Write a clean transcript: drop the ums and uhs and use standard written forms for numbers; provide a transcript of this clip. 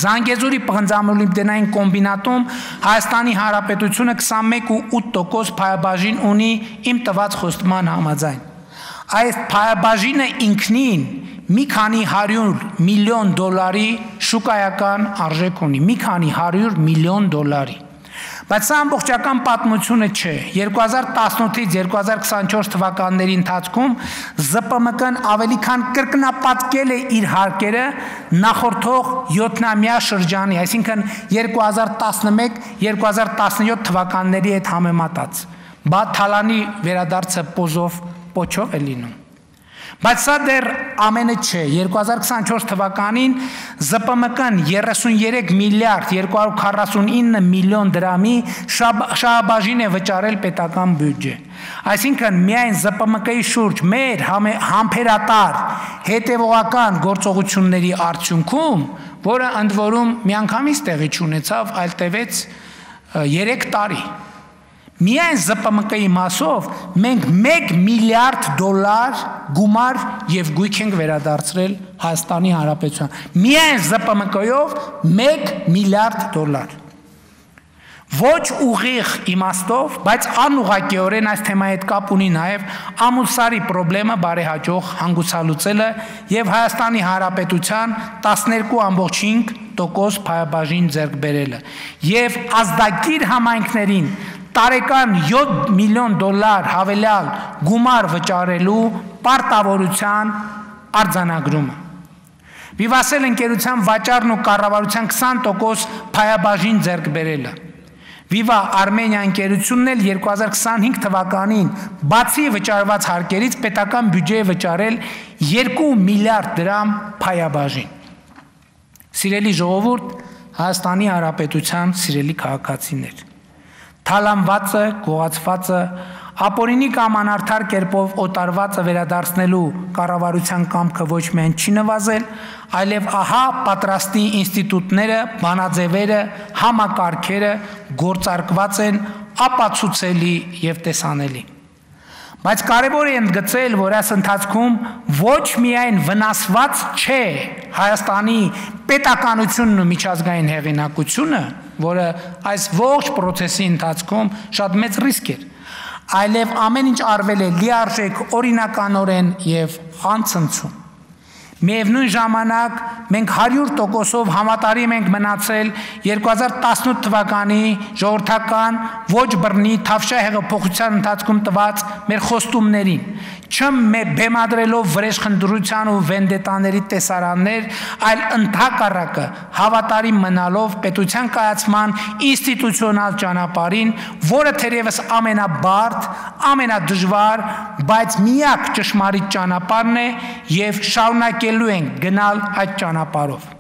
Զանգեզուրի պղնձամոլիբդենային կոմբինատում Հայաստանի Հանրապետությունը 21.8% փայաբաժին ունի իմ տված խոստման համաձայն։ Այս փայաբաժինը ինքնին մի քանի 100 միլիոն դոլարի շուկայական արժեք ունի, մի քանի 100 միլիոն դոլարի։ Բայց սա ամբողջական պատմությունը չէ։ 2018-ից 2024 թվականների ընթացքում ԶՊՄԿ-ն ավելի քան կրկնապատկել է իր հարկերը նախորդող 7-ամյա շրջանի, այսինքն 2011-2017 թվականների հետ համեմատած։ Բա թալանի վերադարձը պոչով է լինում։ Բայց սա դեռ ամենը չէ, 2024 թվականին ԶՊՄԿ-ն 33 միլիարդ 249 միլիոն դրամի շահաբաժին է վճարել պետական բյուջե։ Այսինքն միայն ԶՊՄԿ-ի շուրջ մեր համբերատար հետևողական գործողությունների արդյունքում, որը ընդ որում միանգամից տեղի չունեցավ, այլ տևեց 3 տարի։ Միայն ԶՊՄԿ-ի մասով մենք 1 միլիարդ դոլար գումար եւ գույք ենք վերադարձրել Հայաստանի Հանրապետության։ Միայն ԶՊՄԿ-ով 1 միլիարդ դոլար։ Ոչ ուղիղ իմաստով, բայց անուղղակիորեն այս թեմայի հետ կապ ունի նաեւ ամուսարի խնդրը բարեհաջող հանգուցալուծելը եւ Հայաստանի Հանրապետության 12.5% փայաբաժին ձեռք բերելը եւ ազդագիր համայնքներին տարեկան 7 միլիոն դոլար հավելյալ գումար վճարելու պարտավորության արձանագրումը։ Վիվասել ընկերության վաճառն ու կառավարության 20% փայաբաժին ձեռք բերելը։ Viva Armenia ընկերությունն էլ 2025 թվականին բացի վճարված հարկերից պետական բյուջեի վճարել 2 միլիարդ դրամ փայաբաժին։ Սիրելի ժողովուրդ, Հայաստանի Հանրապետության սիրելի քաղաքացիներ, թալանվածը, գողացվածը, ապօրինի կամ անարդար կերպով օտարվածը վերադարձնելու կառավարության կամքը ոչ միայն չի նվազել, այլև ահա պատրաստի ինստիտուտները, բանաձևերը, համակարգերը գործարկված են ապացուցելի եւ տեսանելի։ Բայց կարևոր է ընդգծել, որ այս ընթացքում ոչ միայն վնասված չէ Հայաստանի պետականությունն ու միջազգային հեղինակությունը, որը այս ողջ process-ի ընթացքում շատ մեծ ռիսկ էր, այլև ամեն ինչ արվել է լիարժեք, օրինականորեն եւ անցնցում։ Միևնույն ժամանակ մենք 100%-ով համատարիմ ենք մնացել 2018 թվականի ժողովրդական ոչ բռնի թավշյա հեղափոխության ընթացքում տված մեր խոստումներին, չբեմադրելով վրեժխնդրության ու վենդետաների տեսարաններ, այլ ընդհակառակը հավատարիմ մնալով պետության կայացման ինստիտուցիոնալ ճանապարհին, որը թերևս ամենաբարդ, ամենադժվար, բայց միակ ճշմարիտ ճանապարհն է եւ շարունակելու ենք գնալ այդ ճանապարհով։